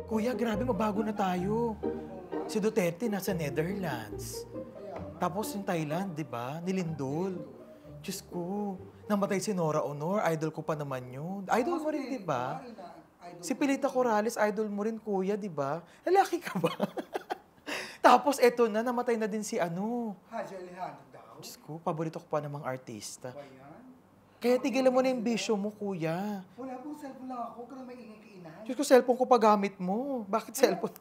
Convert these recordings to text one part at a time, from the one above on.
Kuya, grabe, mabago na tayo. Si Duterte nasa Netherlands. Tapos yung Thailand, di ba? Nilindol. Diyos ko, namatay si Nora Honor. Idol ko pa naman yun. Idol mo rin, di ba? Si Pilita Corrales, idol mo rin, kuya, di ba? Lalaki ka ba? Tapos eto na, namatay na din si ano. Haji Alejandro daw. Diyos ko, paborito ko pa namang artista. Kaya tigilan mo na yung bisyo mo, kuya. Wala pong cellphone lang ako, kaya may ingay kainan. Diyos ko, cellphone ko pa gamit mo. Bakit cellphone?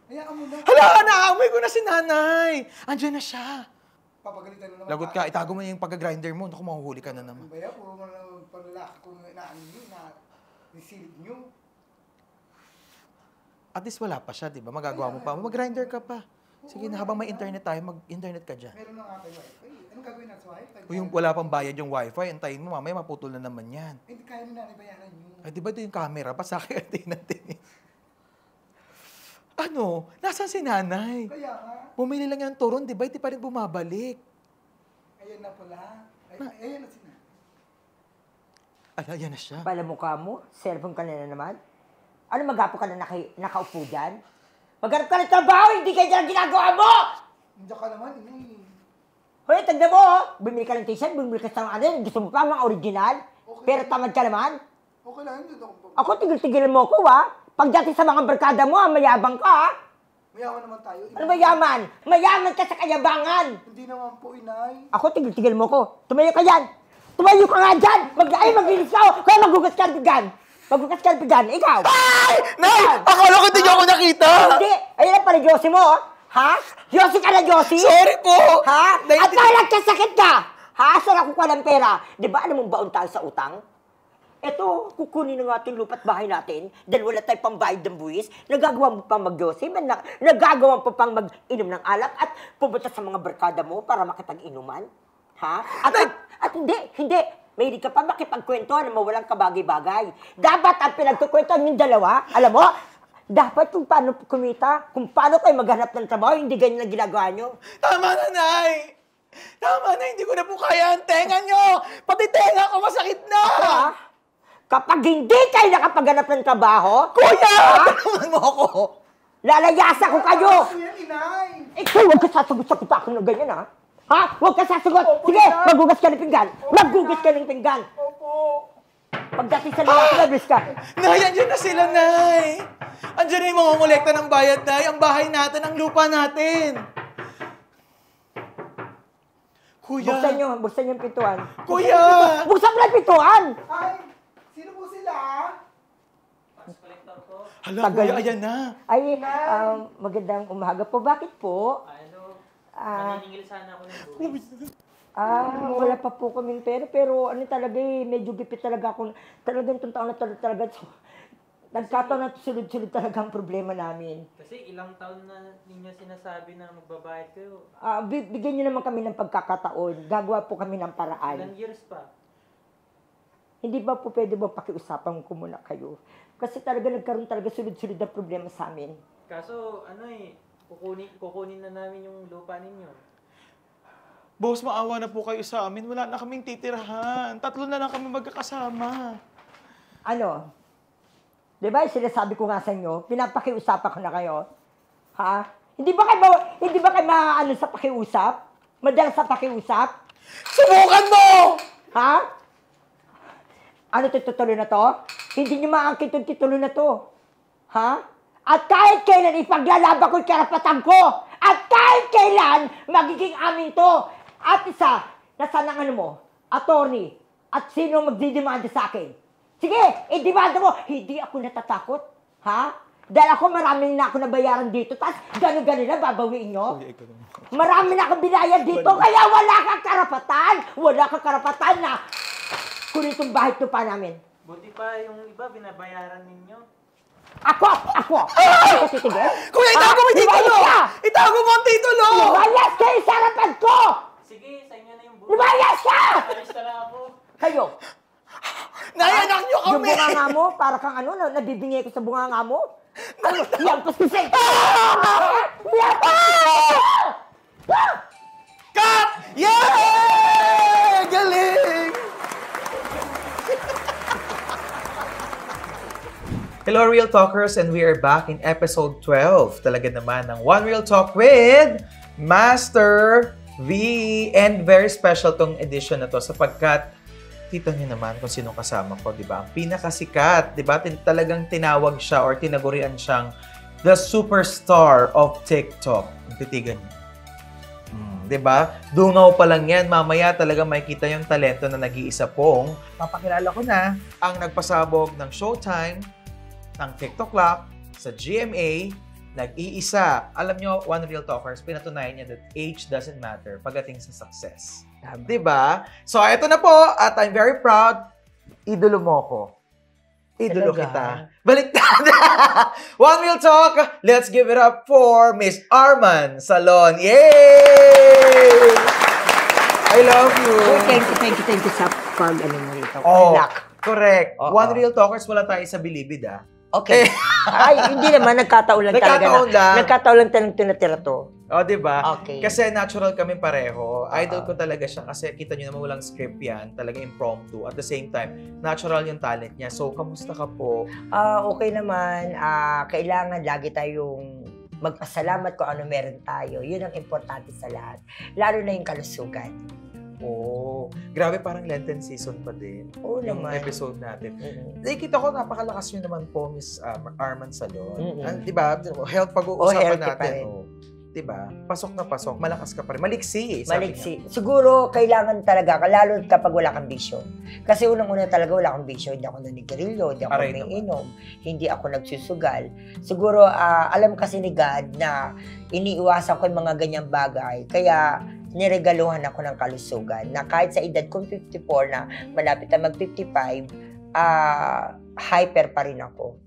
Hayaan mo na. Hala, naamoy ko na si nanay. Andiyan na siya. Papagalitan na naman. Lagot ka, itago mo na yung pagka-grinder mo. Naku, mahuhuli ka na naman. Baya, puro mo na panlalaki kung inaan nyo, nisilip nyo. At least wala pa siya, di ba? Magagawa mo pa. Mag-grinder ka pa. Sige na, habang may internet tayo, mag-internet ka dyan. Meron na nga tayo wifi. Anong gagawin natin sa wifi? Kung yung wala pang bayad yung wifi, antayin mo, mamaya maputol na naman yan. Hindi kaya na bayaran nyo. Ay, di ba ito yung camera? Pasakay natin. Ano? Nasaan si nanay? Kaya nga. Bumili lang yung turon, di ba? Hindi pa rin bumabalik. Ayan na pala. Ayan na sila. Ay, ayan na siya. Pala mukha mo, cellphone ka na naman. Ano magapo ka na nakaupo dyan? Maghanap ka ng trabaho, hindi ka dyan ginagawa mo! Hindi ka naman, ini. Hoy, tagda mo, oh. Bumili ka ng t-shirt, bumili ka sa ano, gusto mo pa mga original. Okay. Pero tamad ka naman. Okay lang, hindi ako. Ako, tigil-tigilan mo ko, ha? Pagdating sa mga barkada mo, mayabang ka, ha? Mayaman naman tayo. Ano mayaman? Mayaman ka sa kayabangan. Hindi naman po, inay. Ako, tigil-tigil mo ko. Tumayo ka dyan. Tumayo ka nga dyan. Maglinis ka, oh. Kaya maghugas ka ng pigan. Maghugas ka ng pigan. Ikaw. Ay! Nay! Akala ko hindi niyo ako nakita! Hindi. Ayun na pala, Josie mo, oh. Ha? Josie ka na, Josie? Sorry po! Ha? Nay, At nagkasakit ka! Ha? Saan ako ka ng pera? Di ba alam mong baon tayo sa utang? Eto, kukunin na nga itong lupa't bahay natin dahil wala tayong pambayad ng buwis. Nagagawa mo pang mag-Josie, nagagawa mo pang mag-inom ng alak at pumunta sa mga barkada mo para makipag-inuman. Ha? At hindi. Mahilig ka pa makipagkwento na mawalang kabagay-bagay. Dapat ang pinagkukwentuhan yung dalawa, alam mo, dapat kung paano kumita, kung paano kayo maghanap ng trabaho, hindi ganyan ang ginagawa nyo. Tama na, Nay! Tama na, hindi ko na po kaya ang tenga nyo! Pati tenga ko masakit na! Ha? Kapag hindi kayo nakapaghanap ng trabaho, Kuya! Tulungan mo ako! lalayasa ko kayo! Yan, inay. Ikaw, huwag ka sasagot-sagot ako ng ganyan, ha? Ha? Huwag ka sasagot! Opo, Sige, Nay. maghugas ka ng pinggan! Maghugas ka ng pinggan! Opo. Pagdating sa lalaki, nablis ka! Nay, andyan na sila, Nay! Andyan na yung mga ngolekta ng bayad, Nay. Ang bahay natin, ang lupa natin. Kuya! Buksan niyo yung pintuan. Kuya! Buksan mo lang yung pintuan! Ay, sino po sila? Hala, Tagal. Kuya, ayan na. Ay, magandang umaga po. Bakit po? Maniningil sana ako ng buwis. Wala pa po kaming pera, pero ano talaga medyo gipit talaga ako. Talagang itong taon na talaga. Nagkataon na sunod-sunod talaga ang problema namin. Kasi ilang taon na ninyo sinasabi na magbabayad kayo. Bigyan niyo naman kami ng pagkakataon. Gagawa po kami ng paraan. Ilang years pa? Hindi ba po pwede ba pakiusapan ko muna kayo? Kasi talaga nagkaroon talaga sunod-sunod na problema sa amin. Kaso kukunin na namin yung lupa ninyo. Boss, maawa na po kayo sa amin. Wala na kaming titirahan. 3 na lang kami magkakasama. Ano? Di ba sinasabi ko nga sa inyo, pinapakiusapan ko na kayo? Ha? Hindi ba kayo maano sa pakiusap? Madalas sa pakiusap? Subukan mo! Ha? Ano tutuloy na to? Hindi nyo maangkin itong titulo na to. Ha? At kahit kailan ipaglalaban ko yung karapatan ko. At kahit kailan magiging amin to. At isa, nasaan ang ano mo? Attorney. At sino magdidemanda sa akin? Sige, i-demanda mo. Hindi ako natatakot. Ha? Dahil ako marami na ako nabayaran dito. Tapos gano'n-gano'n na babawiin nyo. Marami na akong binayad dito. Kaya wala kang karapatan. Wala kang karapatan na kunin itong bahay pa namin. Buti pa yung iba binabayaran ninyo. Ako! Ako titigil? Kuya, itago mo yung titulo! Itago mo ang titulo! Lumayas kayo sa harapan ko! Sige, sa inyo na yung buwis. Lumayas ka! Alis na lang ako. Kayo! Nayanak nyo Yung kami! bunganga mo, para kang ano, nabibingay ko sa bunganga mo? Ano? Yan, paspisay! Yan! Cut! Yay! Galing! Hello, Real Talkers, and we are back in episode 12. Talaga naman ng One Real Talk with Master V. And very special tong edition na to sapagkat kita niyo naman kung sino kasama ko, di ba? Ang pinakasikat, di ba? Talagang tinawag siya or tinagurian siyang the superstar of TikTok. Titigan niyo. Di ba? Dungaw pa lang yan. Mamaya talaga makikita yung talento na nag-iisa pong. Papakilala ko na ang nagpasabog ng Showtime, ng TikTok Lock, sa GMA, nag-iisa. Alam nyo, One Real Talkers, pinatunayan niya that age doesn't matter pagdating sa success. Diba? So, ito na po, at I'm very proud, idolo mo ko. Idolo kita. Baliktad! One Real Talk, let's give it up for Miss Arman Salon. Yay! I love you. Thank you sa pag-ano mo rito. Oh, Luck. correct. Oo. One Real Talkers, wala tayo sa Bilibid, ah. Okay. Ay, hindi naman. Nagkataon lang talaga. Nagkataon lang. Nagkataon lang talagang tinatira to. O, diba? Okay. Kasi natural kami pareho. Idol ko talaga siya kasi kita nyo naman walang script yan. Talaga impromptu. At the same time, natural yung talent niya. So, kamusta ka po? Okay naman. Kailangan lagi tayong magpasalamat kung ano meron tayo. Yun ang importante sa lahat. Lalo na yung kalusugan. Oh, grabe parang Lenten season pa din. Oo Yung naman. episode natin. Mm-hmm. Nakikita ko, napakalakas nyo naman po, Miss Arman Salon. Mm-mm. Diba? Health pag-uusapan healthy pa natin. rin. Oh. Diba? Pasok na pasok. Malakas ka pa rin. Maliksi. Sabi Maliksi. Siguro, kailangan talaga, lalo kapag wala kang bisyo. Kasi unang-una talaga wala akong bisyo. Hindi ako nanigarilyo, hindi ako Aray umiinom, hindi ako nagsusugal. Siguro, alam kasi ni God na iniiwasan ko yung mga ganyang bagay. Kaya, niregaluhan ako ng kalusugan na kahit sa edad kong 54 na malapit na mag-55, hyper pa rin ako.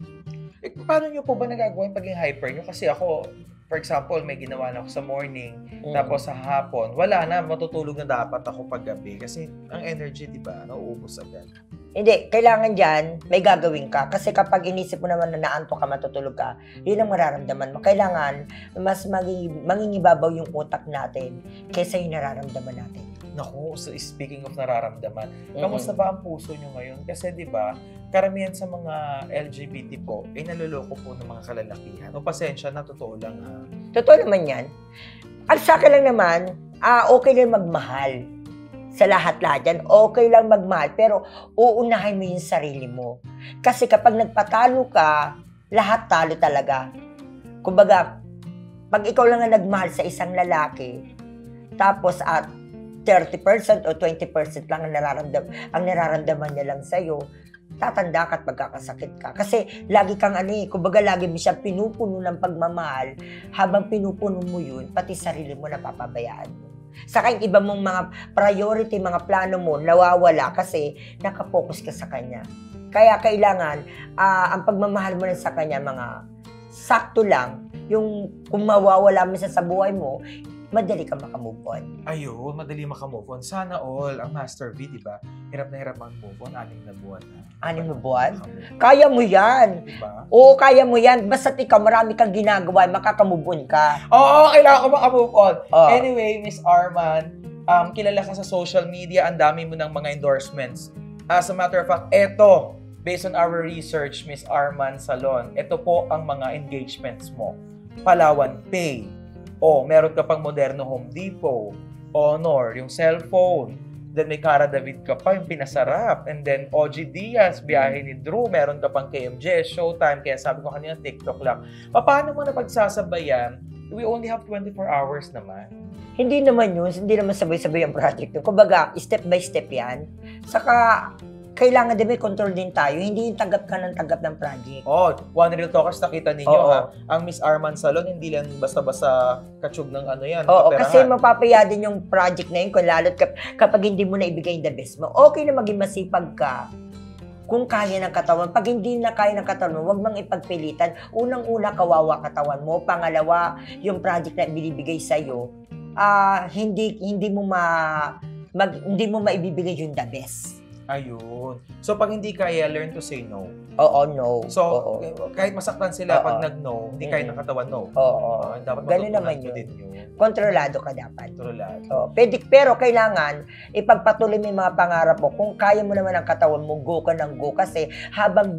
Eh, paano nyo po ba nagagawa yung pagiging hyper nyo? Kasi ako, for example, may ginawa na ako sa morning, tapos sa hapon, wala na, matutulog na dapat ako paggabi. Kasi ang energy, di ba, nauubos agad. Hindi, kailangan dyan, may gagawin ka. Kasi kapag inisip mo naman na naantok ka, matutulog ka, yun ang mararamdaman mo. Kailangan, mas mangingibabaw yung utak natin kaysa yung nararamdaman natin. Naku, so speaking of nararamdaman, kamusta ba ang puso nyo ngayon? Kasi di ba, karamihan sa mga LGBT po, ay naluloko po ng mga kalalakihan. O pasensya na, totoo lang ha. Totoo naman yan. At sa akin lang naman, okay lang magmahal. Sa lahat-lahat yan, okay lang magmahal, pero uunahin mo yung sarili mo. Kasi kapag nagpatalo ka, lahat talo talaga. Kumbaga, pag ikaw lang ang nagmahal sa isang lalaki, tapos at 30% o 20% lang ang nararamdaman niya lang sa'yo, tatanda ka at magkakasakit ka. Kasi lagi kang kumbaga lagi mo siya pinupuno ng pagmamahal, habang pinupuno mo yun, pati sarili mo napapabayaan mo. Saka yung iba mong mga priority, mga plano mo, nawawala kasi nakafocus ka sa kanya. Kaya kailangan, ang pagmamahal mo lang sa kanya, mga sakto lang, yung kung mawawala mo sa buhay mo, madali ka makamove on. Ayun, madali makamove on. Sana all, ang Master V, di ba? Hirap na hirap mag-move on, 6 na buwan na. 6 na buwan? Makamove on. Kaya mo yan. Di ba? Oo, kaya mo yan. Basta't ikaw, marami kang ginagawa, makakamove on ka. Oo, kailangan ko makamove on. Oh. Anyway, Miss Arman, kilala ka sa social media, ang dami mo ng mga endorsements. As a matter of fact, eto, based on our research, Miss Arman Salon, ito po ang mga engagements mo. Palawan Pay. O, meron ka pang Moderno Home Depot. Honor, yung cellphone. Then may Cara David ka pa, yung pinasarap. And then OG Diaz, biyahe ni Drew. Meron ka pang KMJ, Showtime. Kaya sabi ko kanina, TikTok lang. Paano mo na pagsasabayan? We only have 24 hours naman. Hindi naman yun. Hindi naman sabay-sabay ang project. Kumbaga, step by step yan. Saka, kailangan din may control din tayo. Hindi yung tanggap ka ng tanggap ng project. Oh, One Real Talkers, nakita ninyo Oo. ha. Ang Miss Arman Salon, hindi lang basta-basta katsug ng ano yan. Oo, kaperahan. kasi mapapaya din yung project na yun kung lalo't kapag hindi mo na ibigay the best mo. Okay na maging masipag ka kung kaya ng katawan. Pag hindi na kaya ng katawan mo, huwag mang ipagpilitan. Unang-una, kawawa katawan mo. Pangalawa, yung project na binibigay sa'yo, hindi mo maibibigay yung the best. Ayun. So, pag hindi kaya, learn to say no. Oo, no. So, Oo. kahit masaktan sila Oo. pag nag-no, hindi kaya ng katawan, no. Oo. Dapat Ganun matutunan naman ko yun. din yun. Kontrolado ka dapat. Kontrolado. Oh, pero kailangan ipagpatuloy mo yung mga pangarap mo. Kung kaya mo naman ang katawan mo, go ka ng go. Kasi habang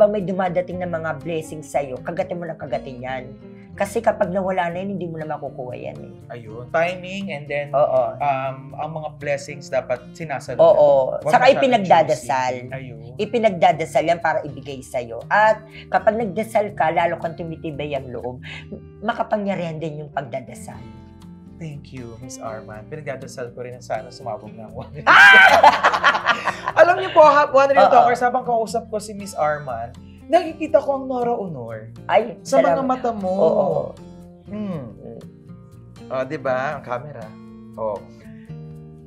may dumadating na mga blessings sa'yo, kagatin mo ng kagatin yan. Kasi kapag nawala na yun, hindi mo na makukuha yan eh. Ayun. Timing and then Oo. ang mga blessings dapat sinasaluhan. Oo. Huwag Saka masyadong ipinagdadasal. choosy. Ayun. Ipinagdadasal yan para ibigay sa'yo. At kapag nagdasal ka, lalo kang tumitibay ang loob, makapangyarihan din yung pagdadasal. Thank you, Miss Arman. Pinagdadasal ko rin na sana sumabog na ako. Alam niyo po, One Real Oo. Talkers, habang kausap ko si Miss Arman, nakikita ko ang Nora Honor Ay, sa mga salamat. mata mo. Oo. Diba? Ang camera. Oh.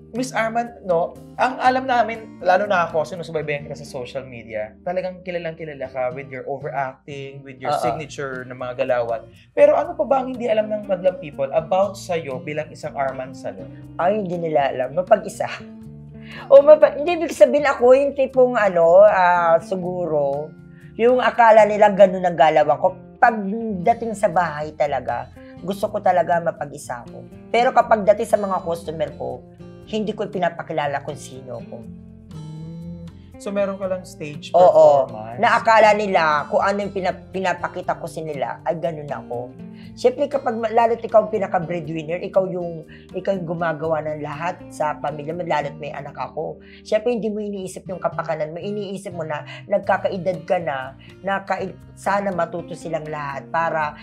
Miss Arman, no, ang alam namin, lalo na ako, sinusubaybayan kita sa social media, talagang kilalang kilala ka with your overacting, with your Oo. signature na mga galawan. Pero ano pa ba ang hindi alam ng madlang people about sa'yo bilang isang Arman Salon? Ay, hindi nila alam. Mapag-isa. Hindi, ibig sabihin ako, yung tipong siguro, yung akala nila ganun ang galawan ko. Pagdating sa bahay talaga, gusto ko talaga mapag-isa ko. Pero kapag dating sa mga customer ko, hindi ko pinapakilala kung sino ko. So, meron ka lang stage Oo. performance? Na akala nila kung ano yung pinapakita ko sa nila, ay ganun ako. Siyempre, kapag lalo't ikaw ang pinaka-breadwinner, ikaw yung gumagawa ng lahat sa pamilya mo, lalo't may anak ako. Siyempre, hindi mo iniisip yung kapakanan mo. Iniisip mo na nagkakaedad ka na sana matuto silang lahat para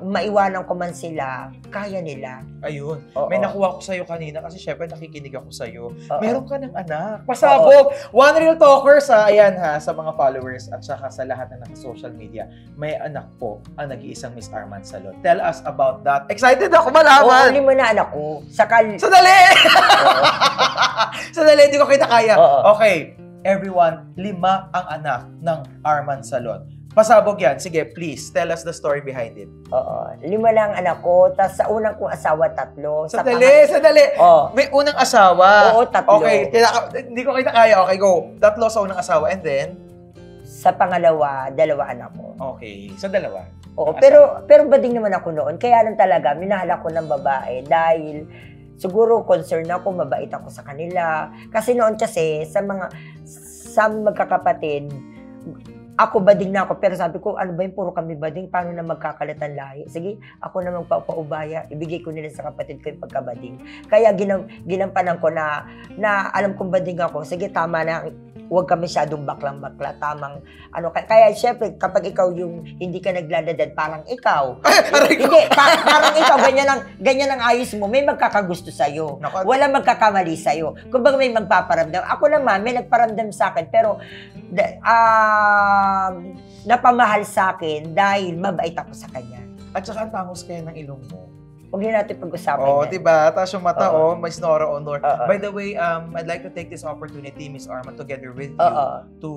maiwanan ko man sila, kaya nila. Ayun. Oo. May nakuha ko sa'yo kanina kasi syempre nakikinig ako sa'yo. Oo. Meron ka ng anak. Pasabog! One Real Talkers ayan sa mga followers at saka sa lahat na naka-social media. May anak po ang nag-iisang Miss Arman Salon. Tell us about that. Excited ako malaman! Uli mo na anak ko. Sandali! Sandali, hindi ko kita kaya. Oo. Okay, everyone, 5 ang anak ng Arman Salon. Pasabog yan. Sige, please, tell us the story behind it. Oo. 5 lang anak ko. Tapos sa unang kong asawa, 3. Sandali! Oo. May unang asawa. Oo, 3. Okay, hindi ko kita kaya. Okay, go. 3 sa unang asawa and then? Sa pangalawa, 2 anak ko. Okay, sa 2. Oo, Ang pero bading naman ako noon. Kaya lang talaga, minahal ako ng babae dahil siguro concern ako, mabait ako sa kanila. Kasi noon sa magkakapatid, ako bading na ako, pero sabi ko, ano ba yung puro kami bading? Paano na magkakalatan lahi? Sige, ako na magpapaubaya. Ibigay ko nila sa kapatid ko yung pagkabading. Kaya ginampanan ko na alam kong bading ako. Sige, tama na. Huwag ka masyadong baklang-bakla. Tamang, kaya syempre, kapag ikaw yung hindi ka nagladadad, parang ikaw. Hindi, parang ikaw, ganyan ang ayos mo. May magkakagusto sa'yo. Wala magkakamali sa'yo. Kung baga may magpaparamdam. Ako naman, may nagparamdam sa akin, pero napamahal sa akin dahil mabait ako sa kanya. At saka ang tangos kaya ng ilong mo. Huwag din natin pag-usapan Oh, yan. diba? Tapos yung mata, Oo. Miss Nora Honor. Oo. By the way, I'd like to take this opportunity, Miss Arman, together with you, Oo. to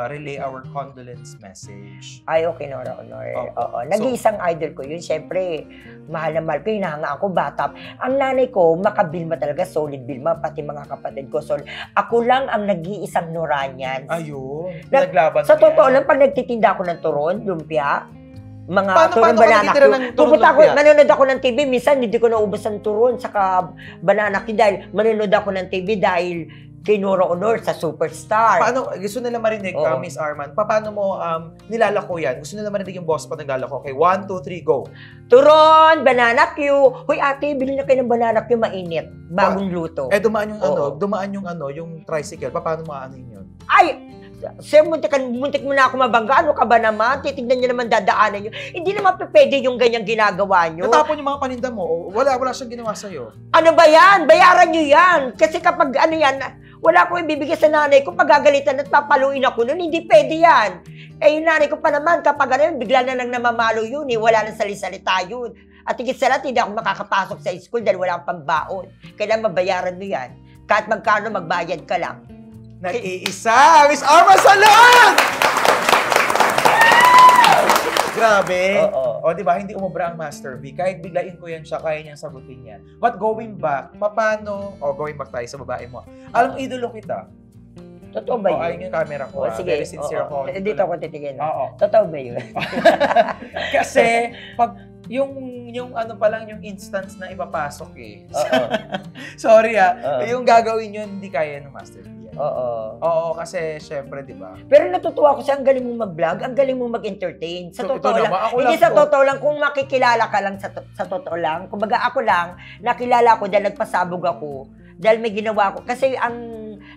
relay our condolence message. Ay, okay, Nora Honor. Opo. Oo. Nag-iisang idol ko yun. Siyempre, mahal na mahal ko. Hinahanga ako, bata. Ang nanay ko, makabilma talaga. Solid bilma. Pati mga kapatid ko. So, ako lang ang nag-iisang Noranians. Ayun. Na- Naglaban Sa mo totoo yan. lang, pag nagtitinda ako ng turon, lumpia, mga Paano turon ka banana nagtitira cue. ng turon Pupunta ako, lumpia? nanonood ako ng TV. Minsan, hindi ko naubos ang turon. Saka banana cue dahil manonood ako ng TV dahil kay Nora Honor sa Superstar. Paano, gusto nila marinig, Oo. Miss Arman, paano mo nilalako yan? Gusto nila marinig yung boss pa naglalako. Okay, 1, 2, 3, go. Turon, banana cue. Hoy ate, bili na kayo ng banana cue, mainit. Bagong luto. Dumaan yung Oo. yung tricycle. Paano mo aanin yun? Ay, sir, muntik mo na ako mabangga. Ano ka ba naman? Titignan niyo naman dadaanan niyo. Hindi naman pwede yung ganyang ginagawa niyo. Natapon yung mga paninda mo. Wala siyang ginawa sa'yo. Ano ba yan? Bayaran niyo yan. Kasi kapag wala akong ibibigay sa nanay ko, pagagalitan at papaluin ako nun, hindi pwede yan. Eh, yung nanay ko pa naman, kapag bigla na lang namamalo yun, wala nang salisalita yun. At higit sa lahat, hindi ako makakapasok sa school dahil wala akong pambaon. Kailangan mabayaran mo yan. Kahit magkano, magbayad ka lang. Nag-iisa! Miss Arman Salon! Grabe. Oo. O, di ba? Hindi umubra ang Master V. Kahit biglain ko yan siya, kaya niyang sagutin yan. But going back, paano? O, going back tayo sa babae mo. Alam mo, idolo kita. Totoo ba O, yun? ayun yung camera ko. Oh, sige. Very sincere ako. Dito ako titigil. Oo. Totoo ba yun? Kasi, pag yung ano pa lang yung instance na ipapasok eh. Oo. Sorry Oo. yung gagawin yun, hindi kaya ng Master V. Oo. Oo, kasi syempre, di ba? Pero natutuwa ko sa ang galing mong mag-vlog, ang galing mong mag-entertain. Sa So, totoo ito lang, naman, ako hindi lang sa to. totoo lang, kung makikilala ka lang sa totoo lang, kumbaga ako lang, nakilala ko dahil nagpasabog ako, dahil may ginawa ko. Kasi ang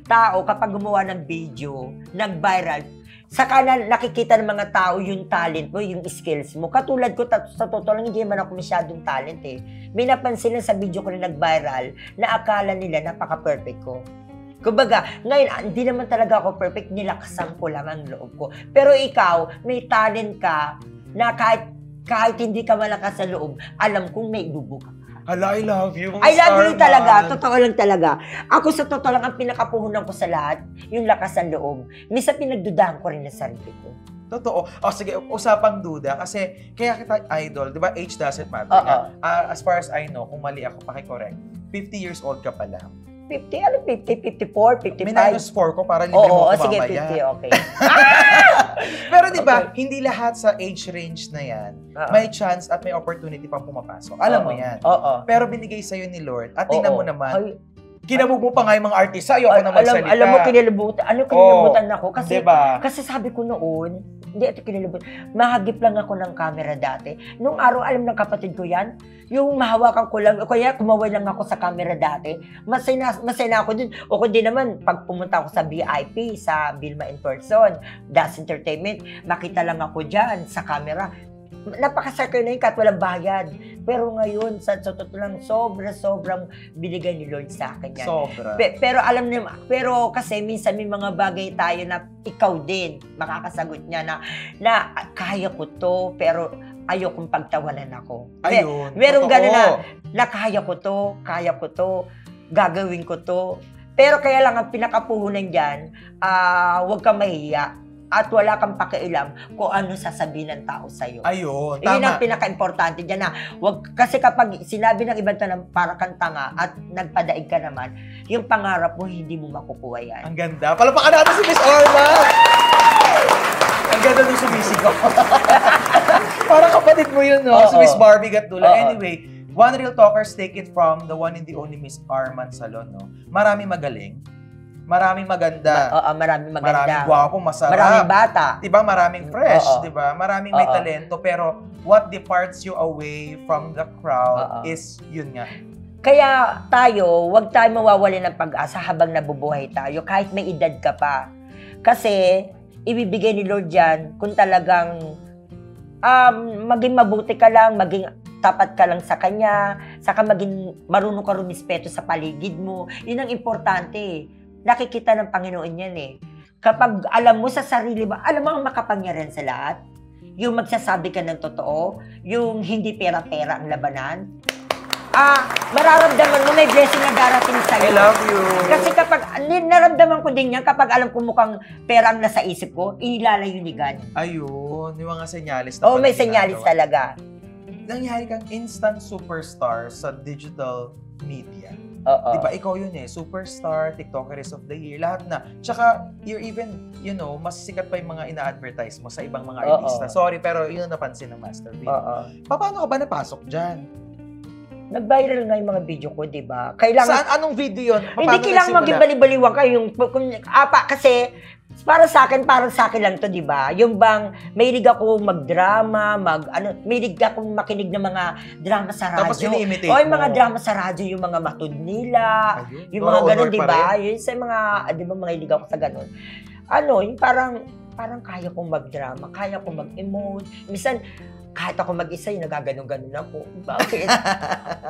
tao, kapag gumawa ng video, nag-viral, saka na nakikita ng mga tao yung talent mo, yung skills mo. Katulad ko, sa totoo lang, hindi naman ako masyadong talent eh. May napansin lang sa video ko na nag-viral, na akala nila napaka-perfect ko. Kumbaga, ngayon, hindi naman talaga ako perfect, nilakasan ko lang ang loob ko. Pero ikaw, may talent ka na kahit hindi ka malakas sa loob, alam kong may ibubuka ka. Hala, I love you. I love you Starman. talaga, totoo lang talaga. Ako sa totoo lang, ang pinakapuhunan ko sa lahat, yung lakas ng loob. Minsan pinagdudahan ko rin ang sarili ko. Totoo. O sige, usapang duda kasi kaya kita idol, 'di ba? Age doesn't matter. Oo. As far as I know, kung mali ako, paki-correct. 50 years old ka pa lang. 50, ano 50, 54, 55? May minus 4 ko para libre mo Oo, ko sige, mamaya. 50, okay. Pero 'di ba, hindi lahat sa age range na 'yan Oo. may chance at may opportunity pang pumapasok. Alam mo 'yan. Oo. Pero binigay sa ni Lord at tingnan mo naman, Ay, kinabog mo pa nga yung mga artista, ayoko na magsalita. alam mo, kinilibutan. Ano kinilibutan ako? Kasi, diba? kasi sabi ko noon, hindi ito kinilibutan. Mahagip lang ako ng camera dati. Nung araw, alam ng kapatid ko yan, yung mahawakan ko lang, kaya kumaway lang ako sa camera dati. Masaya na ako dun. O kundi naman, pag pumunta ako sa VIP, sa Vilma in person, Das Entertainment, makita lang ako dyan sa camera. Napakasakay na yun kahit walang bayad. Pero ngayon, sa totoo lang, sobrang binigay ni Lord sa akin yan. Sobra. Pero alam niyo, pero kasi minsan may mga bagay tayo na ikaw din makakasagot niya na kaya ko to, pero ayokong pagtawanan ako. Ayun. Merong totoo. gano'n na kaya ko to, gagawin ko to. Pero kaya lang ang pinakapuhunan dyan, huwag kang mahiya. At wala kang pakialam kung ano sasabihin ng tao sa'yo. Ayun, Yun ang tama. pinaka-importante dyan na kasi kapag sinabi ng ibang na para kang tanga at nagpadaig ka naman, yung pangarap mo hindi mo makukuha yan. Ang ganda. Palapakan natin si Miss Orman! Ang ganda nung sumisigaw. Parang kapatid mo yun, no? Oo. Si Miss Barbie Gatdula. Oo. Anyway, One Real Talkers, take it from the one and the only Miss Arman Salon, no? Maraming magaling. Maraming maganda. Oo, maraming maganda. Maraming gwapo, masarap. Maraming bata. Diba? Maraming fresh, Oo. diba? Maraming may Oo. talento. Pero what departs you away from the crowd Oo. is, yun nga. Kaya tayo, huwag tayo mawawali ng pag-asa habang nabubuhay tayo, kahit may edad ka pa. Kasi, ibibigay ni Lord yan kung talagang maging mabuti ka lang, maging tapat ka lang sa Kanya, saka maging marunong ka rumispeto sa paligid mo. Yun ang importante. Nakikita ng Panginoon yan eh. Kapag alam mo sa sarili mo, alam mo ang makapangyarihan sa lahat, yung magsasabi ka ng totoo, yung hindi pera-pera ang labanan, mararamdaman mo may blessing na darating sa'yo. I love you. Kasi kapag, naramdaman ko din yan, kapag alam ko mukhang pera ang nasa isip ko, inilalayunigan. Ayun, yung mga senyalis na Oo, may pala senyalis ginagawa. talaga. Nangyari kang instant superstar sa digital media. Oo. Diba, ikaw yun eh, superstar, TikTokeress of the year, lahat na. Tsaka, you're even, mas sikat pa yung mga ina-advertise mo sa ibang mga Oo. artista. Sorry, pero yun ang napansin ng Master V. Oo. Paano ka ba napasok dyan? Nag-viral nga yung mga video ko, di ba? Kailangan, Saan? Anong video yun? hindi kailangan maging bali-baliwan kayo. Kasi, para sa akin lang to, di ba? Yung bang, mahilig ako mag-drama, mahilig akong makinig ng mga drama sa radyo. Tapos ini-imitate O, yung mo. mga drama sa radyo, yung mga matud nila, Ayun. yung mga Honor ganun, di pa ba? rin. Yun sa mga, di ba, mahilig ako sa ganun. Yung parang kaya kong mag-drama, kaya kong mag-emote. Minsan, kahit ako mag-isa, nagaganon-ganon ako. Bakit?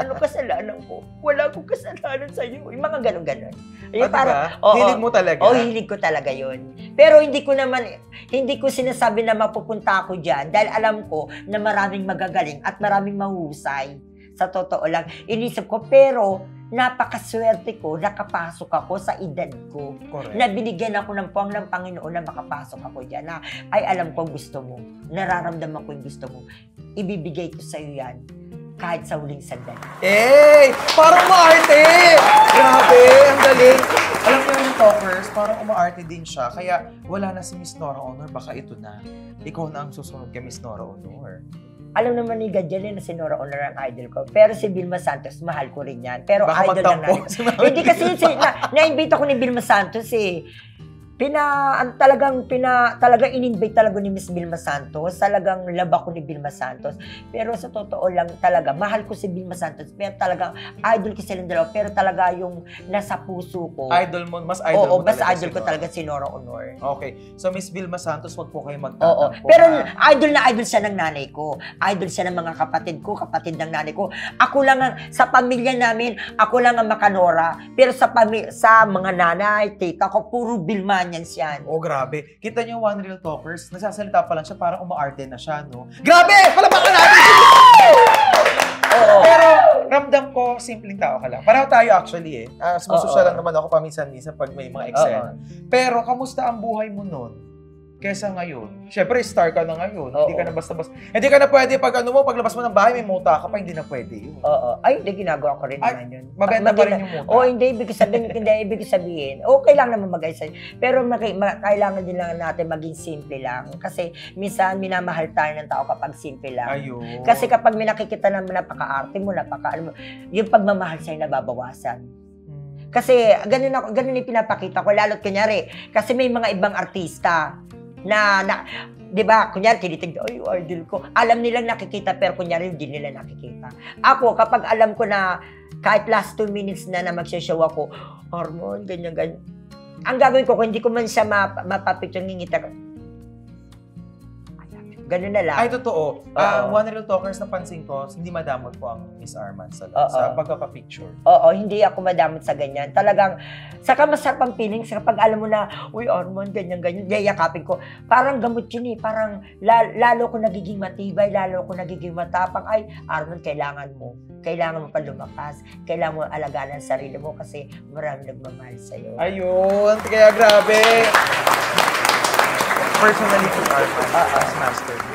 Ano kasalanan ko? Wala akong kasalanan sa iyo. Yung mga ganon-ganon. Yung Diba? oo. Hilig mo talaga? Hilig ko talaga yun. Pero hindi ko sinasabi na mapupunta ako dyan dahil alam ko na maraming magagaling at maraming mahusay. Sa totoo lang, inisip ko, pero napakaswerte ko, nakapasok ako sa edad ko. Correct. Na binigyan ako ng puwang ng Panginoon na makapasok ako dyan. Na, ay, alam ko gusto mo. Nararamdaman ko yung gusto mo. ibibigay ko sa'yo yan kahit sa huling sandali. Parang umaarte! Grabe, ang galing. Alam niyo yung talkers, parang umaarte din siya. Kaya wala na si Miss Nora Honor, baka ito na. Ikaw na ang susunod kay Miss Nora Honor. Alam naman ni Gadjali na si Nora Honor ang idol ko. Pero si Vilma Santos, mahal ko rin yan. Pero Baka idol lang magtampo. natin. Hindi kasi na-invite ako ni Vilma Santos eh. Talagang in-invite talaga ni Miss Vilma Santos. Talagang love ako ni Vilma Santos. Pero sa totoo lang talaga, mahal ko si Vilma Santos. Pero talagang idol ko silang dalawa. Pero talaga yung nasa puso ko. Idol mo, mas idol mo mas talaga idol si ko Nora. talaga si Nora Honor. Okay. So, Miss Vilma Santos, wag po kayo Oo. magtatampo. Pero idol na idol siya ng nanay ko. Idol siya ng mga kapatid ko, kapatid ng nanay ko. Ako lang sa pamilya namin, ako lang ang makanora. Pero sa mga nanay, tita ko, puro Vilmanians yan. Oh, grabe. Kita niyo, One Real Talkers, nagsasalita pa lang siya, parang umaarte na siya, no? Grabe! Palapakan natin! Oo. Pero, ramdam ko, simpleng tao ka lang. Pareho tayo actually eh. Sumusosyal lang naman ako paminsan-minsan pag may mga eksena. Pero, kamusta ang buhay mo nun? Kesa ngayon. Siyempre, star ka na ngayon. Hindi ka na basta-basta. Hindi ka na pwede pag paglabas mo ng bahay, may muta ka pa, hindi na pwede yun. Oo. Ay, hindi, ginagawa ko rin naman yun. Mabenta pa rin yung muta. Hindi, ibig sabihin, okay lang naman mag-ayos. Pero kailangan din lang natin maging simple lang. Kasi minsan, minamahal tayo ng tao kapag simple lang. Ayun. Kasi kapag may nakikita na napaka-arte mo, yung pagmamahal sa'yo nababawasan. Kasi ganun yung pinapakita ko, lalo't kunyari, kasi may mga ibang artista na di ba, kunyari, tinitignan, ay, idol ko. Alam nilang nakikita, pero kunyari, hindi nila nakikita. Ako, kapag alam ko na, kahit last 2 minutes na magsishow ako, Harmon, ganyan. Ang gagawin ko, kung hindi ko man siya mapapicture, ngingita ko. Ganun na lang. Ay, totoo. One Real Talkers, napansin ko, hindi madamot po ang Miss Arman sa pagpapapicture. Oo, hindi ako madamot sa ganyan. Talagang, saka masarap ang feeling, saka pag alam mo na, uy, Arman, ganyan, yayakapin ko. Parang gamot yun eh. Parang lalo ko nagiging matibay, lalo ko nagiging matapang. Ay, Arman, kailangan mo pa lumakas. Kailangan mo alagaan ang sarili mo kasi marami nagmamahal sa'yo. Ayun, kaya grabe. Personally, si Arman, as Master V,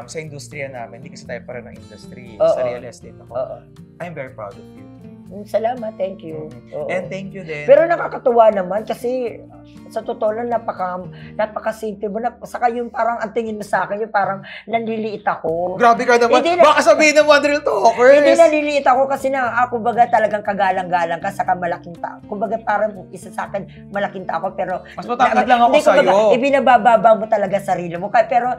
sa industriya namin, hindi kasi tayo para ng industry. Sa real estate ako. I'm very proud of you. Salamat, thank you. And thank you din. Pero nakakatuwa naman kasi sa totoo lang napaka-simple mo. Saka yung parang ang tingin mo sa akin, yung parang nanliliit ako. Grabe ka naman. Baka sabihin ng One Real Talkers. Hindi nanliliit ako kasi kumbaga talagang kagalang-galang ka, saka malaking tao. Kumbaga parang isa sa akin, malaking tao ako, pero mas matangkad lang ako sa'yo. Ibinabababa mo talaga sarili mo. Pero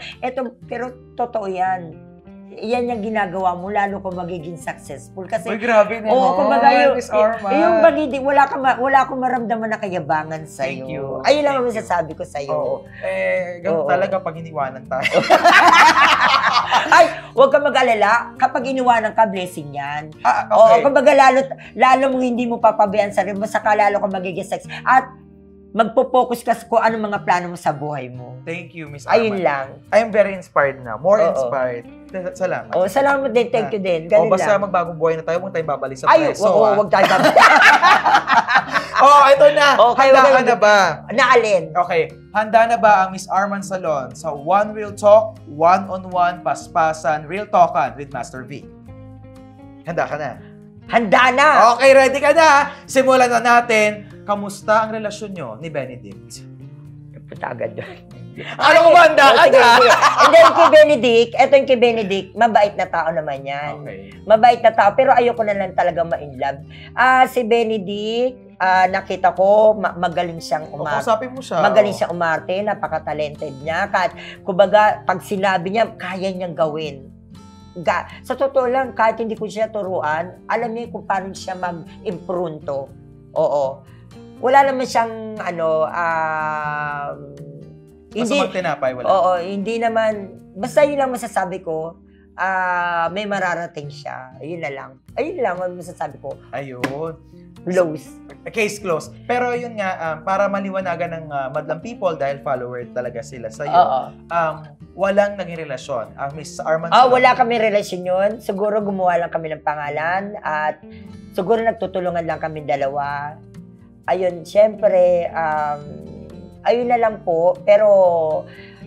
totoo yan. Yan yung ginagawa mo, lalo kung magiging successful. Kasi, uy, grabe naman. Oo, kumbaga yung bagay, wala akong maramdaman na kayabangan sa'yo. Thank you. Ayun lang ang masasabi ko sa'yo. Ganun talaga pag iniwanan tayo. Ay, huwag ka mag-alala. Kapag iniwanan ka, blessing yan. Okay. Oo, kumbaga lalo mong hindi mo papabayaan sarili mo, saka lalo ka magiging success. At magpo-focus ka kung anong mga plano mo sa buhay mo. Thank you, Miss Arman. Ayun lang. I'm very inspired na. More inspired. Salamat. Salamat din. Thank you din. Ganun basta lang. magbagong buhay na tayo, huwag tayong babalik sa Ay, preso. huwag tayo babalik. Ito na. Handa ka na ba? Naalin. Okay. Handa na ba ang Miss Arman Salon sa One Real Talk, one-on-one, paspasan, real talkan with Master V? Handa ka na? Handa na. Okay, ready ka na? Simulan na natin. Kamusta ang relasyon nyo ni Benedict? Punta agad doon. Ano ko ba handa ka na? And then yung kay Benedict, mabait na tao naman yan. Okay. Mabait na tao, pero ayoko na lang talaga ma-inlove. Si Benedict, nakita ko, magaling siyang umarte. Kausapin mo siya. Magaling siyang umarte, napaka-talented niya. Pag sinabi niya, kaya niyang gawin. Sa totoo lang, kahit hindi ko siya turuan, alam niya kung paano siya mag-impronto. Oo. Wala naman siyang, Masamang tinapay, wala. Oo, hindi naman, basta yun lang masasabi ko, may mararating siya. Ayun lang ang masasabi ko. Ayun. Close. Case closed. Pero yun nga, para maliwanagan ng madlang people, dahil follower talaga sila sa'yo, walang naging relasyon. Ang Miss Arman Salon. Wala kami relasyon yun. Siguro gumawa lang kami ng pangalan at siguro nagtutulungan lang kami dalawa. Ayun, syempre, ayun na lang po, pero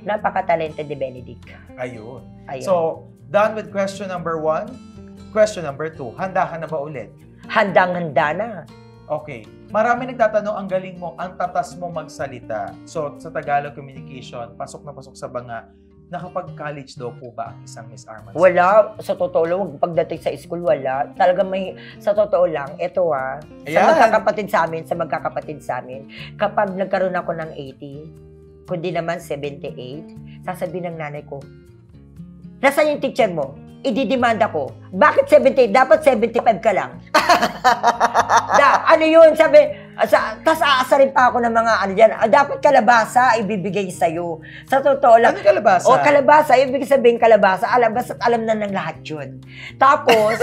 napaka-talented ni Benedict. Ayun. Ayun. So, Done with question number 1. Question number 2. Handa ka na ba ulit? Handang-handa na. Okay. Marami nagtatanong, ang galing mo, ang tatas mo magsalita. So, sa Tagalog communication, pasok na pasok sa banga. Nakapag-college daw po ba ang isang Miss Arman? Wala. Sa totoo lang, pagdating sa school, wala. Talagang sa totoo lang, ito Ayan. sa magkakapatid sa amin, kapag nagkaroon ako ng 80, kundi naman 78, sasabihin ng nanay ko, nasaan yung teacher mo? Ididimanda ko. Bakit 78? Dapat 75 ka lang. Ano yun? Sabi, tas aasarin pa ako ng mga ano dyan. Dapat kalabasa, ibibigay sa'yo. Sa totoo lang. Ano kalabasa? O, kalabasa. Ibig sabihin kalabasa. Basta't alam na ng lahat yun. Tapos,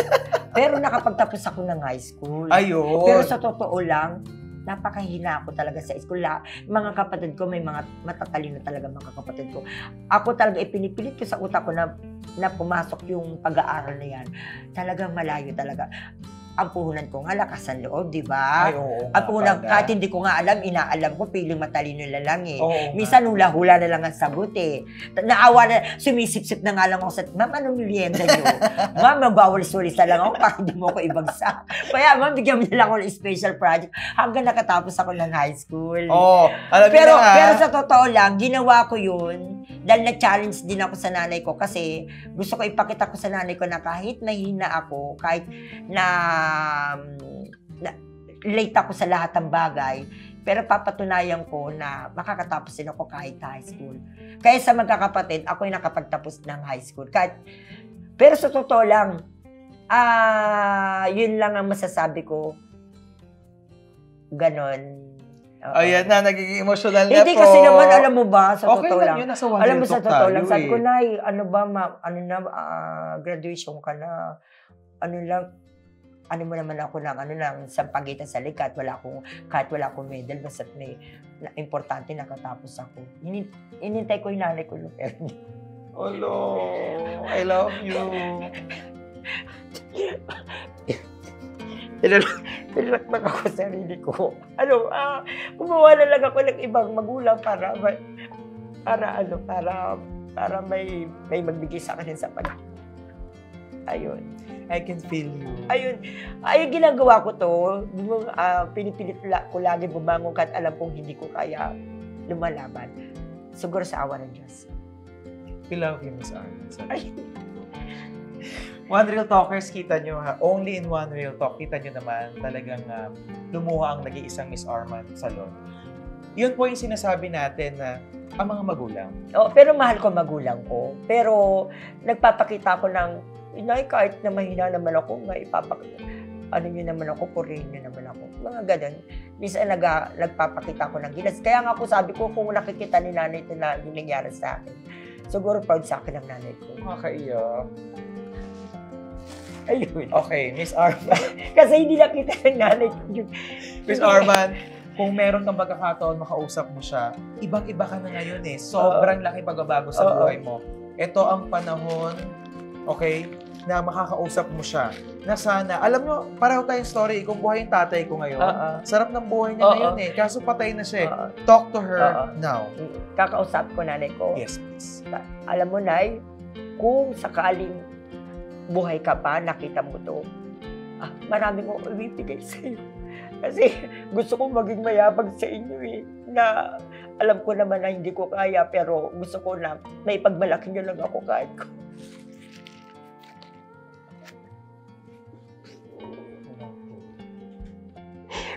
pero nakapagtapos ako ng high school. Ayun. Pero sa totoo lang, napakahina ako talaga sa school. Mga kapatid ko, may mga matatalino talaga mga kapatid ko. Ako talaga ipinipilit ko sa utak ko na pumasok yung pag-aaral na yan. Talagang malayo talaga. Ang puhunan ko nga, lakas ang loob, di ba? Ay, oo. Ang puhunan, kahit hindi ko nga alam, inaalam ko, piling matalino na lang eh. Oo, Minsan hula-hula na lang ang sagot eh. Naawa na, sumisip-sip na nga lang ako sa, ma'am, anong merienda nyo? Ma'am, magwawalis-walis na lang ako para hindi mo ako ibagsak. Kaya, ma'am, bigyan mo na lang ako ng special project hanggang nakatapos ako ng high school. Oo. Alam Pero, niyo na, pero sa totoo lang, ginawa ko yun dahil na-challenge din ako sa nanay ko kasi gusto ko ipakita ko sa nanay ko na kahit mahina ako, kahit na late ako sa lahat ng bagay, pero papatunayan ko na makakatapos din ako kahit high school. Kaya sa magkakapatid, ako yung nakapagtapos ng high school. Pero sa totoo lang, yun lang ang masasabi ko. Ganon. ayan na, nagiging emotional na Hindi po. kasi naman, alam mo ba, sa Okay totoo lang lang. yun, nasa one Alam mo real sa talk totoo lang, tayo sabi ko, eh. Nay, ano ba, graduation ka na, ano mo naman ako lang, sampagitan sa likat, kahit wala akong medal, basta importante nakatapos ako. Inintay ko yung nanay ko, pero hindi. Hello, I love you. Tinilakmak ako sa sarili ko. Gumawa na lang ako ng ibang magulang para may magbigay sa akin sa pag. Ayun. I can feel you. Ayun, ginagawa ko to. Pinipilit ko lagi bumangon kahit alam kong hindi ko kaya lumalaban. Siguro sa awa ng Diyos. We love you, Miss Arman. Ay. One Real Talkers, kita nyo ha. Only in One Real Talk, kita nyo naman talagang lumuha ang nag-iisang Miss Arman Salon. Yun po yung sinasabi natin na ang mga magulang. Pero mahal ko magulang ko. Pero nagpapakita ko ng Inay, kahit na mahina naman ako, nyo naman ako, purihin nyo naman ako. Mga ganun. Minsan nagpapakita ko ng gilas. Kaya nga po sabi ko, kung nakikita ni nanay ito na yung nangyari sa akin, siguro proud sa akin ang nanay ko. Makakaiyak. Ayun. Okay, Miss Arman. Kasi hindi nakita ng nanay ko yung... Miss Arman, kung meron kang pagkakataon, makausap mo siya, ibang-iba ka na ngayon eh. Sobrang laki pagbabago sa buhay mo. Ito ang panahon, okay, na makakausap mo siya. Na sana, alam nyo, pareho tayong story, kung buhay yung tatay ko ngayon, sarap ng buhay niya ngayon eh. Kaso patay na siya eh. Talk to her now. Kakausap ko nanay ko. Yes, please. Alam mo, Nay, kung sakaling buhay ka pa, nakita mo to, marami kong ibibigay sa iyo. Kasi gusto kong maging mayabag sa inyo eh. Na alam ko naman na hindi ko kaya, pero gusto ko na may pagmalaki nyo lang ako kahit ko.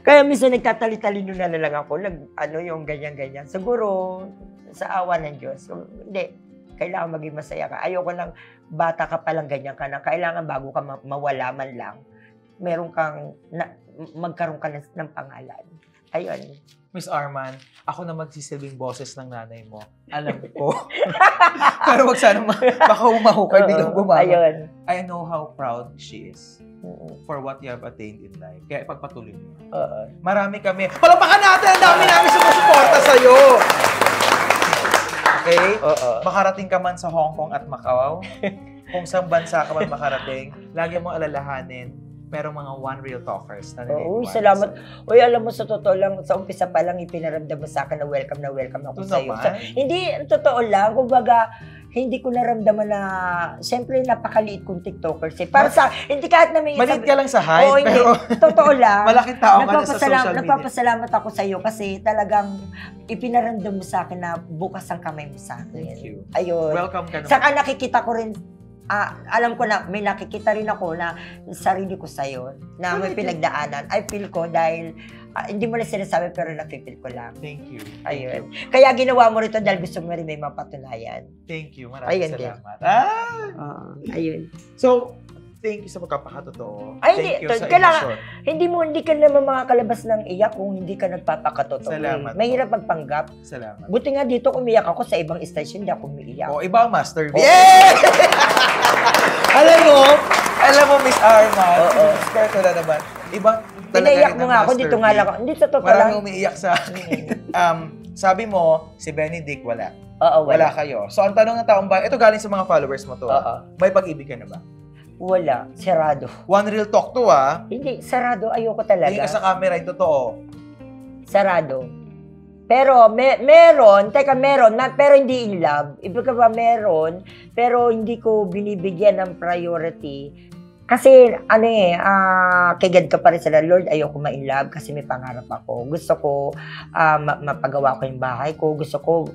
Kaya minsan nagtatali-talino na lang ako, yung ganyan-ganyan. Siguro, sa awa ng Diyos, hindi, kailangan maging masaya ka. Ayoko lang, bata ka palang ganyan ka na. Kailangan bago ka mawala man lang, meron kang, magkaroon ka ng pangalan. Ayun. Miss Arman, ako na magsisilbing boses ng nanay mo. Alam ko. Pero wag sana baka umahukay, biglang bumangon. Ayun. I know how proud she is for what you have attained in life. Kaya ipagpatuloy mo. Marami kami. Palapakan natin! Ang dami namin sumusuporta sa'yo! Okay? Makarating ka man sa Hong Kong at Macau, kung saan bansa ka man makarating, lagi mong alalahanin, pero mga one real talkers na Oo, naniniwala salamat. sa'yo. Uy, alam mo, sa totoo lang, sa umpisa pa lang, ipinaramdam mo sa akin na welcome ako Ito sa'yo. naman. Hindi, totoo lang, kumbaga, hindi ko naramdaman na, siyempre, napakaliit kong TikTokers. Eh. Para sa, hindi kahit na may... Maliit ka lang sa height, Oo, hindi. pero Totoo lang. malaking tao ka na sa social media. Nagpapasalamat ako sa iyo kasi talagang ipinaramdam mo sa akin na bukas ang kamay mo sa akin. Thank you. Ayun. Welcome ka naman. Saka nakikita ko rin, alam ko na, may nakikita rin ako na sarili ko sa'yo, na may pinagdaanan. I feel ko dahil, hindi mo na sinasabi pero na-feel ko lang. Thank you. Ayun. Kaya ginawa mo rito dahil gusto mo rin may mapatunayan. Thank you. Ayun Maraming din. salamat. Ayun. So, thank you sa pagkapakatotoo. Ay, Thank hindi. you sa Kailangan- emosyon. Hindi ka naman makakalabas ng iyak kung hindi ka nagpapakatotoo. Salamat po. Mahirap magpanggap. Salamat. Buti nga dito umiyak ako sa ibang station, hindi ako umiiyak. O, iba ang master. Oo. Yeah! alam mo, Miss Arma, Oo. experto na naman. Ibang talaga Pinaiyak rin mo ang nga ako, master dito nga beat. lang ako. Hindi sa totoo Marami lang. umiiyak sa akin. Sabi mo, si Benedict, wala. Oo, Wala kayo. So, ang tanong ng taong bayan, ito galing sa mga followers mo to. Oo. May pag-ibig ka na ba? Wala. Sarado. One real talk to, Hindi, sarado. Ayoko Tingin ka sa talaga. camera, yung totoo. Sarado. Pero, meron, pero hindi in love. Ibig ka ba meron, pero hindi ko binibigyan ng priority. Kasi, kagad ka pa rin sa Lord, ayoko ma-in love kasi may pangarap ako. Gusto ko, mapagawa ko yung bahay ko. Gusto ko,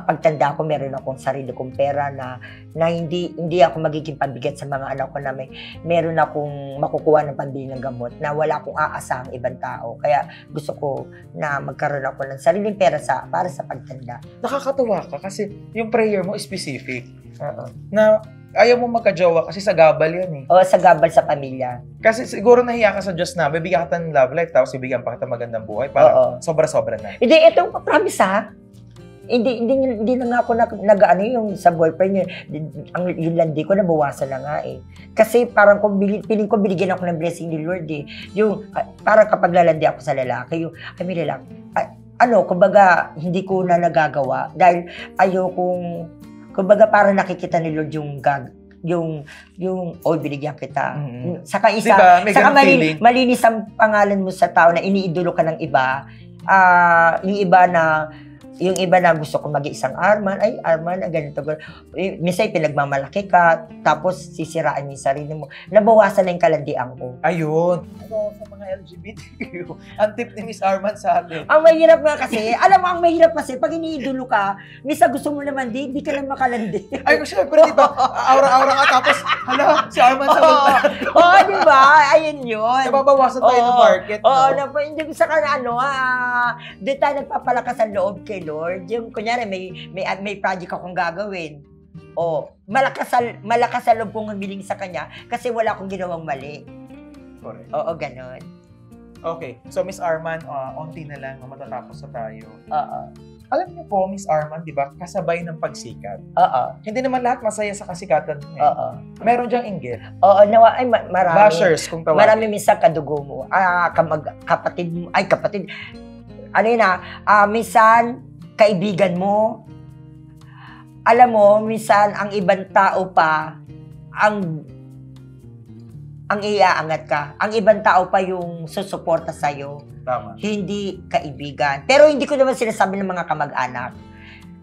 pagtanda ko, meron akong sarili kong pera na hindi ako magiging pabigat sa mga anak ko na meron akong makukuha ng pambili ng gamot na wala akong aasahang ibang tao. Kaya gusto ko na magkaroon ako ng sariling pera para sa pagtanda. Nakakatawa ka kasi yung prayer mo specific. Oo. Na ayaw mo magka-jowa kasi sa gabal yan eh. O sa gabal sa pamilya. Kasi siguro nahiya ka sa Diyos na, bibigyan ka ng love life, tapos bibigyan pa kita magandang buhay. Para Oo. sobra-sobra na. Hindi, ito, promise ha. Hindi na nga ako nag-ano yung sa boyfriend niya. Yung landi ko, nabawasan na nga eh. Kasi parang piling ko binigyan ako ng blessing ni Lord eh. Yung, parang kapag lalandi ako sa lalaki, may lalaki. Kumbaga, hindi ko na nagagawa. Dahil ayokong, kumbaga parang nakikita ni Lord yung binigyan kita. Mm-hmm. Saka Diba? May ganung feeling. malinis ang pangalan mo sa tao na iniidolo ka ng iba. Yung iba na gusto ko mag-isang Arman, ganito. Minsan pinagmamalaki ka, tapos sisiraan yung sarili mo. Nabawasan na yung kalandian ko. Ayun. Ano sa mga LGBTQ? Ang tip ni Miss Arman sa atin. Ang mahirap nga kasi, alam mo, ang mahirap kasi, pag iniidolo ka, minsan gusto mo naman di ka lang makalandi. Ay, syempre, di ba? Aura-aura ka, tapos, si Arman sa mga. Oo, di ba? Ayun yun. Nababawasan tayo ng market, Oo, no? hindi sa doon tayo nagpapalakas ang loob kay Lord. Yung, kunyari, may project akong gagawin. Malakas sa loob kong humiling sa Kanya kasi wala akong ginawang mali. Correct. Oo, ganon. Okay. So, Miss Arman, onti na lang, matatapos na tayo. Oo. Alam niyo po, Miss Arman, di ba, kasabay ng pagsikat. Oo. Hindi naman lahat masaya sa kasikatan mo. Oo. Meron diyang inggit. Oo, marami. Bashers, kung tawagin. Marami minsan kadugo mo. Kapatid mo. Minsan, kaibigan mo. Alam mo, minsan, ang ibang tao pa, ang iaangat ka. Ang ibang tao pa yung susuporta sa'yo. Tama. Hindi kaibigan. Pero hindi ko naman sinasabi ng mga kamag-anak.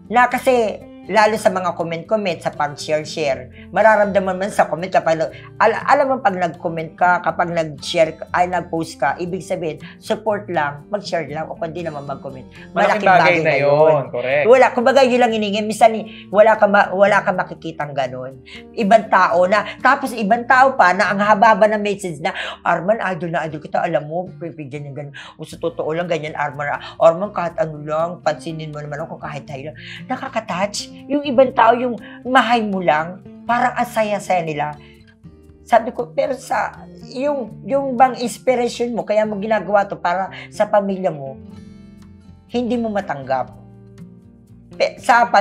Na kasi, lalo sa mga comment, sa pag-share, mararamdaman man sa comment kapag, alam mo pag nag-comment ka, kapag nag-share, nag-post ka, ibig sabihin, support lang, mag-share lang, o kundi naman mag-comment. Malaking bagay na yun. Correct. Kumbaga yun lang hiningin. Minsan, wala ka makikitang ganun. Ibang tao tapos ibang tao pa na ang haba ng message na, Arman, idol na idol kita, alam mo, pipigyan yung ganun. O sa totoo lang, ganyan, Arman, kahit ano lang, pansinin mo naman ako kahit tayo lang. Nakaka-touch. Yung ibang tao, yung mahay mo lang, parang ang saya-saya nila. Sabi ko, pero yung bang inspiration mo, kaya mo ginagawa to para sa pamilya mo, hindi mo matanggap. Sa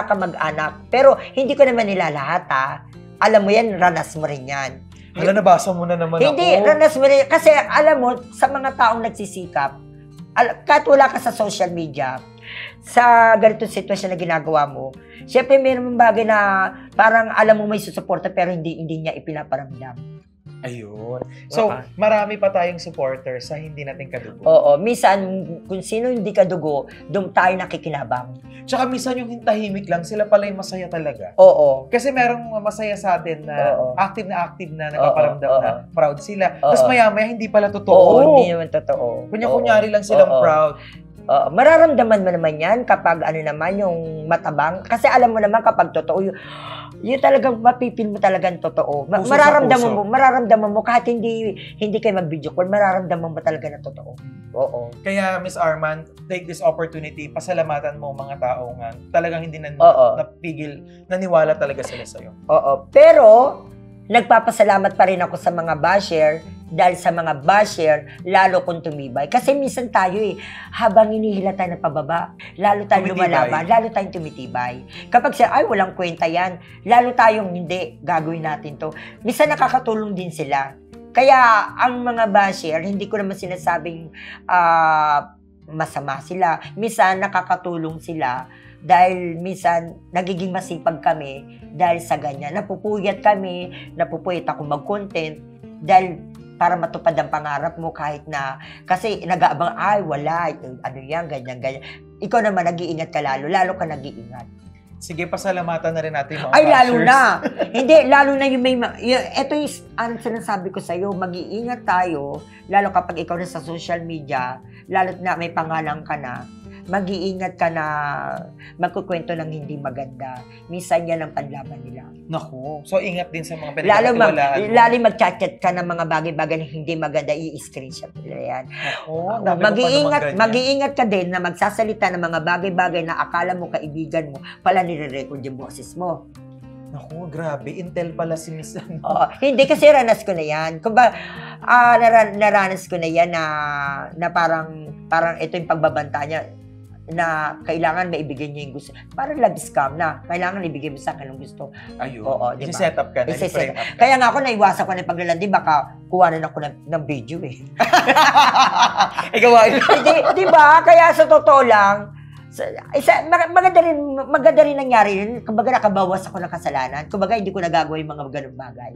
kamag-anak. Pero hindi ko naman nila lahat, ha. Alam mo yan, ranas mo rin yan. Hala, nabasa mo na naman Hindi, ako. ranas mo rin. Kasi alam mo, sa mga taong nagsisikap, kahit wala ka sa social media, sa ganitong sitwasyon na ginagawa mo, syempre mayroon bagay na parang alam mo may susuporta pero hindi niya ipinaparamdam. Ayun. So, marami pa tayong supporters sa hindi natin kadugo. Oo, minsan, kung sino hindi ka dugo, doon tayo nakikinabang. Tsaka minsan yung tahimik lang, sila pala yung masaya talaga. Oo. Kasi merong masaya sa atin na Oo. active na nagpaparamdam Oo. na proud sila. Oo. Tapos maya-maya hindi pala Oo, totoo. hindi naman totoo. Kunya-kunyari lang silang Oo. proud. Mararamdaman mo naman yan kapag ano naman yung matabang. Kasi alam mo naman kapag totoo, yun talagang mapipil mo talagang totoo. Puso sa Mararamdaman mo kahit hindi kayo mag-video call, mararamdaman mo talaga na totoo. Oo. Kaya, Miss Arman, take this opportunity, pasalamatan mo mga tao nga talagang hindi na Oo. napigil, naniwala talaga sila sa'yo. Oo. Pero, nagpapasalamat pa rin ako sa mga basher dahil sa mga basher, lalo kong tumibay. Kasi minsan tayo habang hinihila tayo ng pababa, lalo tayong Tumitibay. lumalaban, lalo tayong tumitibay. Kapag siya, ay, walang kwenta yan, lalo tayong hindi, gagawin natin to. Minsan nakakatulong din sila. Kaya, ang mga basher, hindi ko naman sinasabing masama sila. Minsan, nakakatulong sila dahil minsan nagiging masipag kami dahil sa ganyan. Napupuyat ako mag-content dahil para matupad ang pangarap mo kahit na, kasi nag-aabang, ay wala, ano yan, ganyan. Ikaw naman, nag-iingat ka lalo ka nag-iingat. Sige, pasalamatan na rin natin mga Ay, lalo bashers. na. Hindi, lalo na yung may, ito yung, ano sinasabi ko sa'yo, mag-iingat tayo, lalo kapag ikaw na sa social media, lalo na may pangalan ka na, mag-iingat ka na magkukwento ng hindi maganda. Minsan yan ang panlaban nila. Naku. So, ingat din sa mga Lalo mag-chat-chat ka ng mga bagay-bagay na hindi maganda, i-screenshot nila yan. Naku, ang dami ko pa naman ganyan. Mag-iingat ka din na magsasalita ng mga bagay-bagay na akala mo kaibigan mo, pala nire-record yung boses mo. Naku, grabe. Intel pala si Miss ano. Oo, hindi kasi ranas ko na yan. Kumbaga, naranas ko na yan na parang ito yung pagbabanta niya na kailangan maibigay niya yung gusto. Parang love scam na kailangan ibigay mo sa akin ang gusto. Ayun. Oo, diba? I-set up ka na. I-set up. Kaya nga ako, naiwasan ko na yung paglalandi, baka kuhanan ako ng video eh. Ikaw ay. Di ba? Kaya sa totoo lang, maganda rin nangyari yun. Kumbaga nakabawas ako ng kasalanan. Kumbaga hindi ko nagagawa yung mga ganung bagay.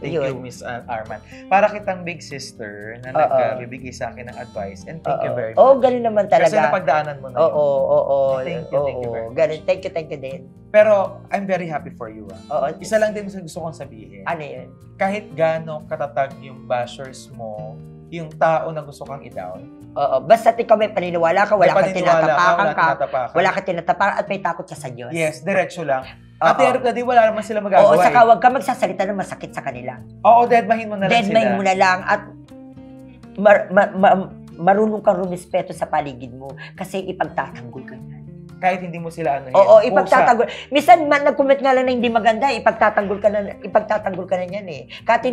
Thank you, Miss Arman. Para kitang big sister na nagbibigay sa akin ng advice, and thank you very much. Oo, ganun naman talaga. Kasi napagdaanan mo na yun. Oo. Thank you very much. Ganun. Thank you din. Pero, I'm very happy for you. Oo. Isa lang din gusto kong sabihin. Ano yun? Kahit gaano katatag yung bashers mo, yung tao na gusto kang i-down. Oo. Basta ikaw may paniniwala ka, wala kang tinatapakan wala kang tinatapakan at may takot ka sa Diyos. Yes, diretso lang. At the end of the day, wala naman sila Oo, magagawa. saka huwag ka magsasalita ng masakit sa kanila. Oo, deadmahin mo na lang sila. Deadmahin mo na lang at marunong kang rumispeto sa paligid mo kasi ipagtatanggol ka niyan. Kahit hindi mo sila ano Oo, ipagtatanggol. Minsan nag-comment nga lang na hindi maganda, ipagtatanggol ka na niyan eh. Kahit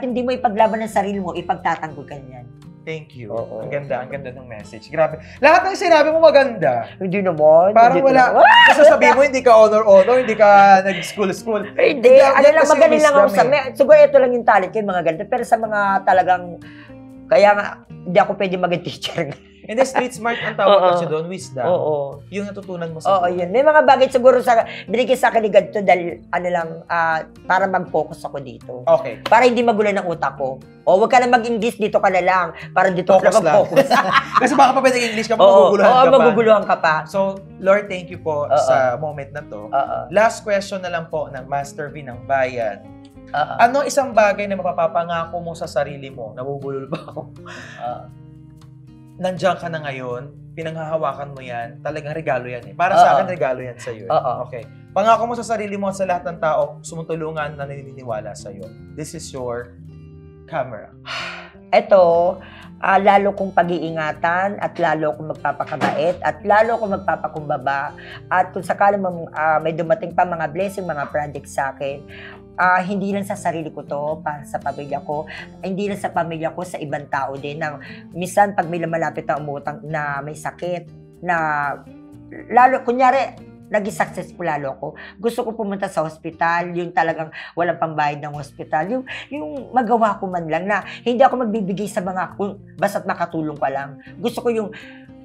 hindi mo ipaglaban ng sarili mo, ipagtatanggol ka niyan. Thank you. Oo. Ang ganda ng message. Grabe. Lahat ng sinabi mo maganda. Hindi naman. Parang wala. Kasi sabihin mo, hindi ka honor, hindi ka nag-school. Hindi. Ano lang, kasi magaling lang ako wisdom sa... Siguro ito lang yung talent ko, yung mga ganito. Pero sa mga talagang... Kaya nga, hindi ako pwede maging teacher. Hindi, street smart ang tawag kasi doon, wisdom. Oo. Yung natutunan mo sa Oo, yun. May mga bagay siguro binigay sa akin ni ganito dahil para mag-focus ako dito. Okay. Para hindi magulo ng utak ko. O, huwag ka na mag-English, dito ka na lang. Para dito ka Focus na mag-focus. Kasi baka pa pwedeng English ka, Oo, maguguluhan ka pa. maguguluhan ka pa. So, Lord, thank you po sa moment na to. Last question na lang po ng Master V ng Bayan. Ano isang bagay na mapapapangako mo sa sarili mo? Nabubulol ba ako? Nandiyan ka na ngayon, pinanghahawakan mo yan, talagang regalo yan eh. Para sa akin, regalo yan sa'yo eh. Okay. Pangako mo sa sarili mo at sa lahat ng tao, sumutulungan na naniniwala sa'yo. This is your camera. Ito, lalo kong pag-iingatan at lalo kong magpapakabait at lalo kong magpapakumbaba at kung sakali may dumating pa mga blessing, mga project sa akin, hindi lang sa sarili ko to, para sa pamilya ko, hindi lang sa pamilya ko, sa ibang tao din. Minsan, pag may malapit na umutang na may sakit, na lalo, kunyari, naging successful lalo ako. Gusto ko pumunta sa hospital, yung talagang walang pambayad ng hospital, yung magawa ko man lang na hindi ako magbibigay sa mga, basta't makatulong ka lang. Gusto ko yung,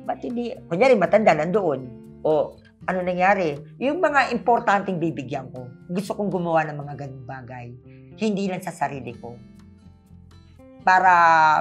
ba't hindi, kunyari matanda nandoon, o ano nangyari, yung mga importanteng bibigyan ko. Gusto kong gumawa ng mga ganung bagay. hindi lang sa sarili ko. Para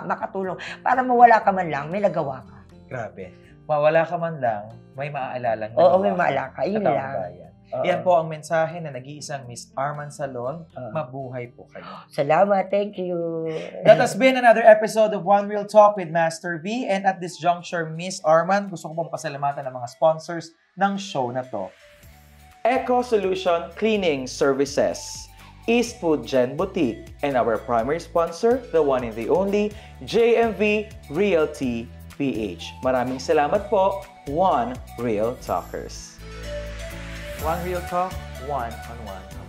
makatulong, para mawala ka man lang, may nagawa ka. Grabe. Mawala ka man lang, may maaalala. Oo, may maala ka. Yun lang. Oo. Yan po ang mensahe na nag-iisang Miss Arman Salon. Mabuhay po kayo. Salamat. Thank you. That has been another episode of One Real Talk with Master V. And at this juncture, Miss Arman, gusto ko pong pasalamatan ng mga sponsors ng show na to. Eco Solution Cleaning Services, East Food Gen Boutique, and our primary sponsor, the one and the only, JMV Realty PH. Maraming salamat po, One Real Talkers. One Real Talk, one-on-one.